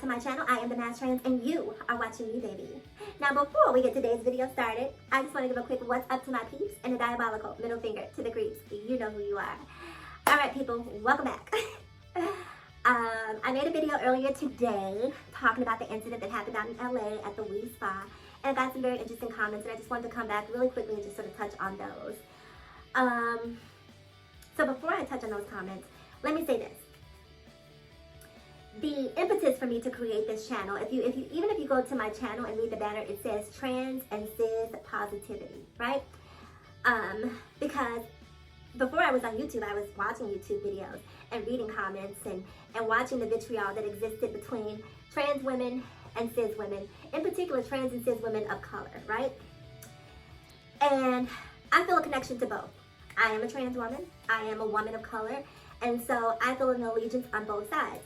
to my channel. I am the Masked Trans and you are watching me, baby. Now before we get today's video started, I just want to give a quick what's up to my peeps and a diabolical middle finger to the creeps. You know who you are. Alright people, welcome back. I made a video earlier today talking about the incident that happened out in LA at the Wee Spa, and I got some very interesting comments, and I just wanted to come back really quickly and just sort of touch on those. So before I touch on those comments, let me say this. The impetus for me to create this channel, even if you go to my channel and read the banner, it says trans and cis positivity, right? Because before I was on YouTube, I was watching YouTube videos and reading comments and watching the vitriol that existed between trans women and cis women, in particular trans and cis women of color, right? And I feel a connection to both. I am a trans woman, I am a woman of color, and so I feel an allegiance on both sides.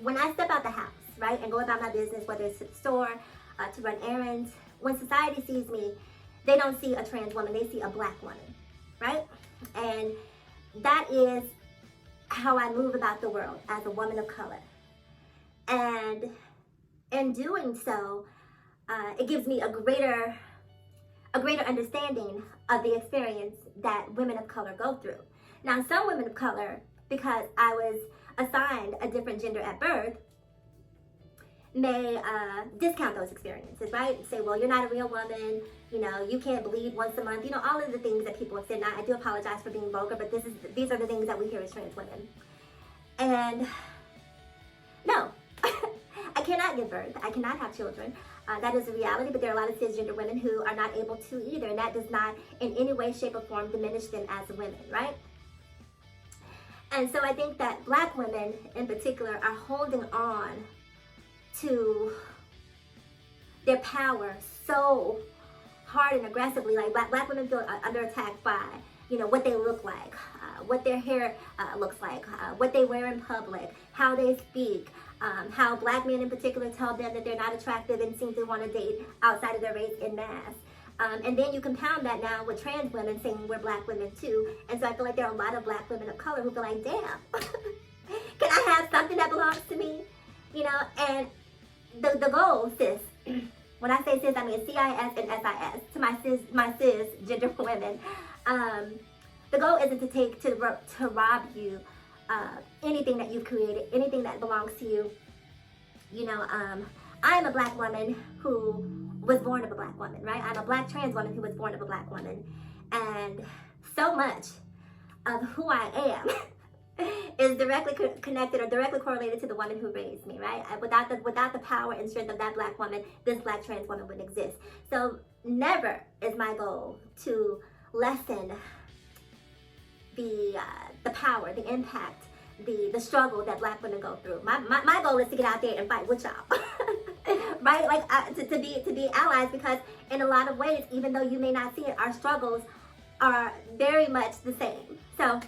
When I step out the house, right, and go about my business, whether it's to the store, to run errands, when society sees me, they don't see a trans woman, they see a black woman, right? And that is how I move about the world as a woman of color. And in doing so, it gives me a greater understanding of the experience that women of color go through. Now, some women of color, because I was assigned a different gender at birth, may discount those experiences, right? Say, well, you're not a real woman, you know, you can't bleed once a month, you know, all of the things that people have said. Now, I do apologize for being vulgar, but these are the things that we hear as trans women. And no, I cannot give birth. I cannot have children. That is a reality, but there are a lot of cisgender women who are not able to either, and that does not in any way, shape, or form diminish them as women, right? And so I think that black women in particular are holding on to their power so hard and aggressively. Like black women feel under attack by, you know, what they look like, what their hair looks like, what they wear in public, how they speak, how black men in particular tell them that they're not attractive and seem to want to date outside of their race en masse. And then you compound that now with trans women saying we're black women too. And so I feel like there are a lot of black women of color who feel like, damn, can I have something that belongs to me? You know, and the goal, cis, when I say cis, I mean CIS and SIS, to my cis gender women. The goal isn't to take, to rob you anything that you've created, anything that belongs to you. You know, I am a black woman who was born of a black woman, right? I'm a black trans woman who was born of a black woman. And so much of who I am is directly connected or directly correlated to the woman who raised me, right? Without the power and strength of that black woman, this black trans woman wouldn't exist. So never is my goal to lessen the power, the impact, the struggle that black women go through. My goal is to get out there and fight with y'all. Right? Like to be allies, because in a lot of ways, even though you may not see it, our struggles are very much the same. So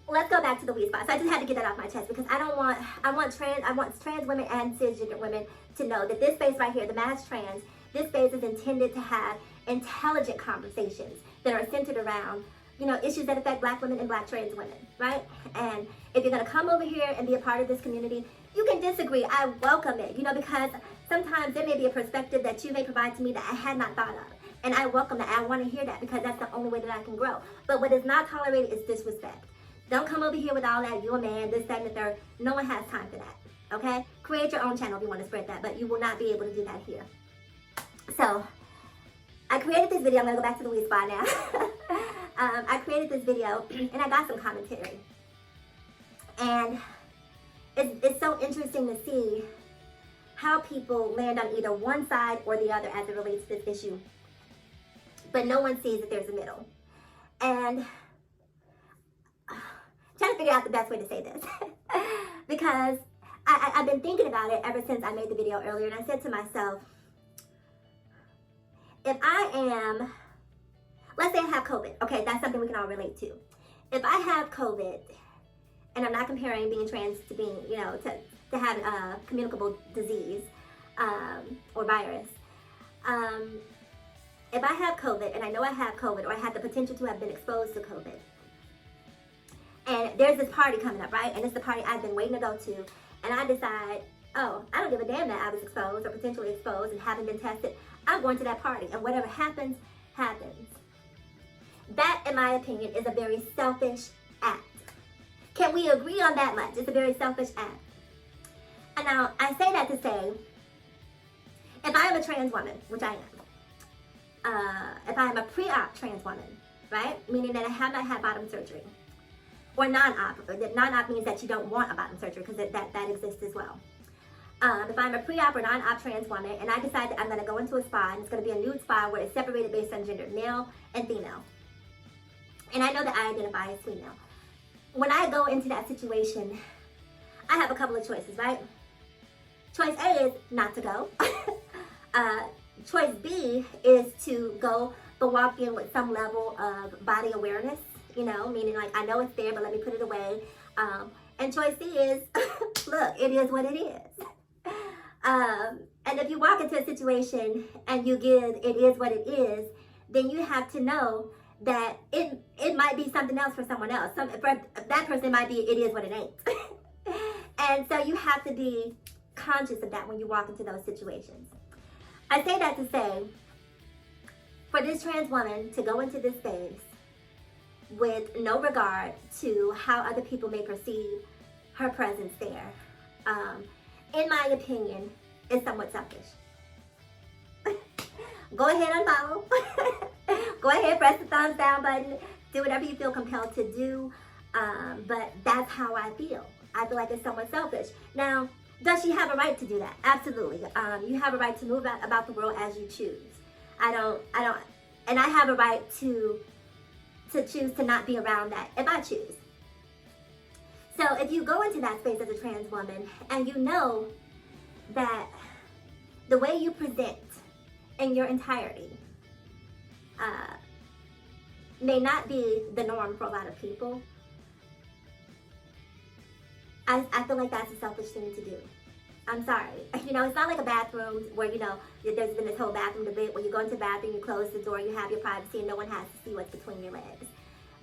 let's go back to the Wee Spa. So I just had to get that off my chest, because I want trans women and cisgender women to know that this space right here, the Masked Trans, this space is intended to have intelligent conversations that are centered around, you know, issues that affect black women and black trans women, right? And if you're gonna come over here and be a part of this community, you can disagree. I welcome it, you know, because sometimes there may be a perspective that you may provide to me that I had not thought of. And I welcome that. I want to hear that, because that's the only way that I can grow. But what is not tolerated is disrespect. Don't come over here with all that, you're a man, this, that, and the third. No one has time for that, okay? Create your own channel if you want to spread that, but you will not be able to do that here. So, I created this video. I'm going to go back to the Wee Spa now. I created this video, and I got some commentary. And it's so interesting to see how people land on either one side or the other as it relates to this issue. But no one sees that there's a middle. And I'm trying to figure out the best way to say this. Because I've been thinking about it ever since I made the video earlier. And I said to myself, if I am, let's say I have COVID. Okay, that's something we can all relate to. If I have COVID, and I'm not comparing being trans to being, you know, to having a communicable disease or virus. If I have COVID, and I know I have COVID, or I have the potential to have been exposed to COVID, and there's this party coming up, right? And it's the party I've been waiting to go to, and I decide, oh, I don't give a damn that I was exposed or potentially exposed and haven't been tested. I'm going to that party, and whatever happens, happens. That, in my opinion, is a very selfish act. Can we agree on that much? It's a very selfish act. And now, I say that to say, if I am a trans woman, which I am, if I am a pre-op trans woman, right? Meaning that I have not had bottom surgery. Or non-op. Non-op means that you don't want a bottom surgery, because that exists as well. If I'm a pre-op or non-op trans woman and I decide that I'm going to go into a spa, and it's going to be a nude spa where it's separated based on gender, male and female. And I know that I identify as female. When I go into that situation, I have a couple of choices, right? Choice A is not to go. Choice B is to go but walk in with some level of body awareness, you know, meaning like I know it's there, but let me put it away. And choice C is, look, it is what it is. And if you walk into a situation and you give it is what it is, then you have to know that it might be something else for someone else. For that person, it might be it is what it ain't. And so you have to be conscious of that when you walk into those situations. I say that to say, for this trans woman to go into this space with no regard to how other people may perceive her presence there, in my opinion, is somewhat selfish. Go ahead and follow. Go ahead, press the thumbs down button. Do whatever you feel compelled to do. But that's how I feel. I feel like it's somewhat selfish. Now, does she have a right to do that? Absolutely. You have a right to move about the world as you choose. And I have a right to choose to not be around that if I choose. So if you go into that space as a trans woman and you know that the way you present in your entirety may not be the norm for a lot of people, I feel like that's a selfish thing to do. I'm sorry. You know, it's not like a bathroom where, you know, there's been this whole bathroom debate where you go into the bathroom, you close the door, you have your privacy, and no one has to see what's between your legs.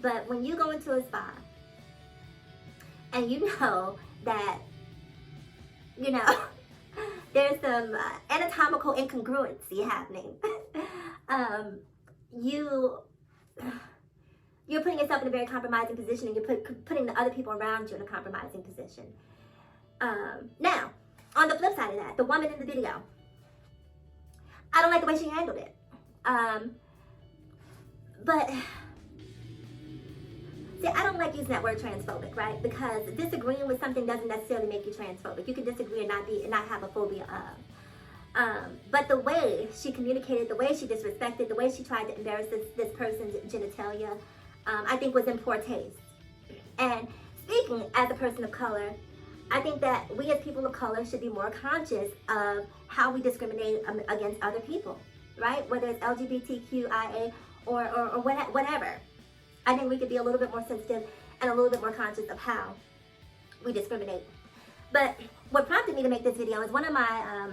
But when you go into a spa, and you know that, you know, there's some anatomical incongruency happening, you're putting yourself in a very compromising position, and you're putting the other people around you in a compromising position. Now, on the flip side of that, the woman in the video, I don't like the way she handled it. But see, I don't like using that word transphobic, right? Because disagreeing with something doesn't necessarily make you transphobic. You can disagree and not have a phobia of. But the way she communicated, the way she disrespected, the way she tried to embarrass this person's genitalia, I think was in poor taste. And speaking as a person of color, I think that we as people of color should be more conscious of how we discriminate against other people, right? Whether it's LGBTQIA or whatever. I think we could be a little bit more sensitive and a little bit more conscious of how we discriminate. But what prompted me to make this video is one of my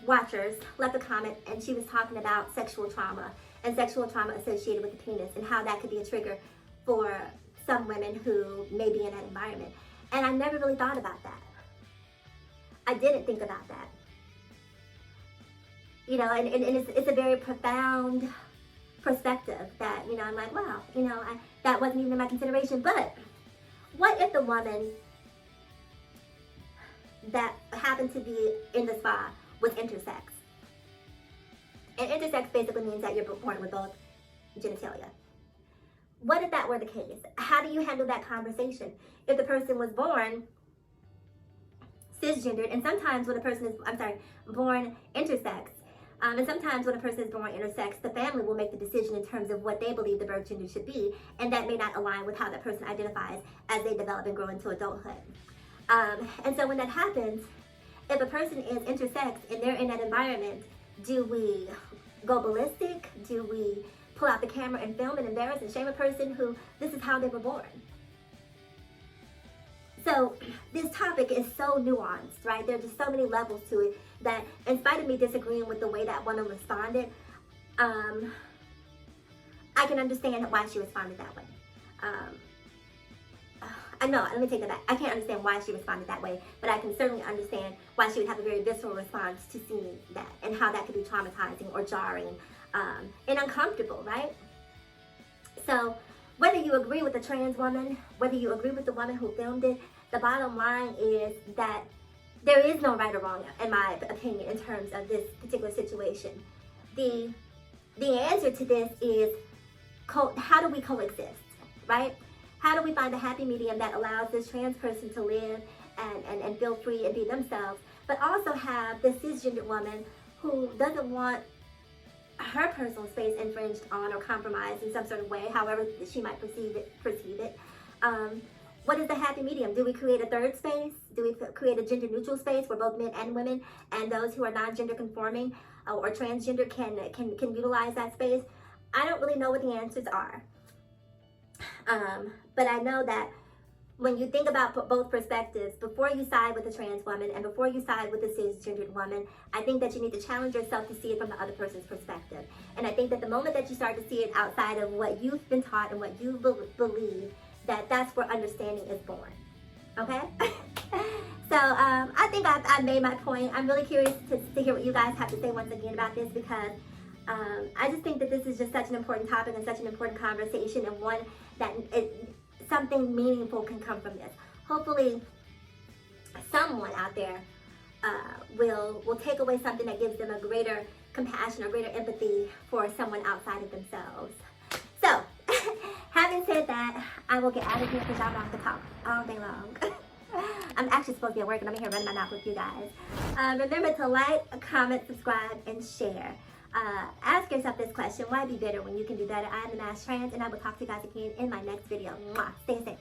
watchers left a comment, and she was talking about sexual trauma and sexual trauma associated with the penis and how that could be a trigger for some women who may be in that environment. And I never really thought about that. I didn't think about that. You know, and it's a very profound perspective that, you know, I'm like, wow, you know, that wasn't even in my consideration. But what if the woman that happened to be in the spa was intersex? And intersex basically means that you're born with both genitalia. What if that were the case? How do you handle that conversation? If the person was born cisgendered, and sometimes when a person is, born intersex, and sometimes when a person is born intersex, the family will make the decision in terms of what they believe the birth gender should be, and that may not align with how that person identifies as they develop and grow into adulthood. And so when that happens, if a person is intersex and they're in that environment, do we go ballistic? Do we pull out the camera and film and embarrass and shame a person who this is how they were born? So this topic is so nuanced, right? There are just so many levels to it that, in spite of me disagreeing with the way that woman responded, I can understand why she responded that way. I know, let me take that back. I can't understand why she responded that way, but I can certainly understand why she would have a very visceral response to seeing that and how that could be traumatizing or jarring and uncomfortable, right? So whether you agree with the trans woman, whether you agree with the woman who filmed it, the bottom line is that there is no right or wrong, in my opinion, in terms of this particular situation. The answer to this is how do we coexist, right? How do we find a happy medium that allows this trans person to live and feel free and be themselves, but also have the cisgendered woman who doesn't want her personal space infringed on or compromised in some sort of way, however she might perceive it. What is the happy medium? Do we create a third space? Do we create a gender neutral space where both men and women and those who are non-gender conforming or transgender can utilize that space? I don't really know what the answers are. But I know that when you think about both perspectives, before you side with the trans woman and before you side with the cisgendered woman, I think that you need to challenge yourself to see it from the other person's perspective. And I think that the moment that you start to see it outside of what you've been taught and what you believe, that's where understanding is born. Okay? So I think I made my point. I'm really curious to hear what you guys have to say once again about this, because I just think that this is just such an important topic and such an important conversation, and one that something meaningful can come from this. Hopefully someone out there will take away something that gives them a greater compassion or greater empathy for someone outside of themselves. So having said that, I will get out of here because y'all don't have to talk all day long. I'm actually supposed to be at work and I'm here running my mouth with you guys. Remember to like, comment, subscribe, and share. Ask yourself this question: why be bitter when you can be better? I am the Masked Trans, and I will talk to you guys again in my next video. Mwah. Stay safe.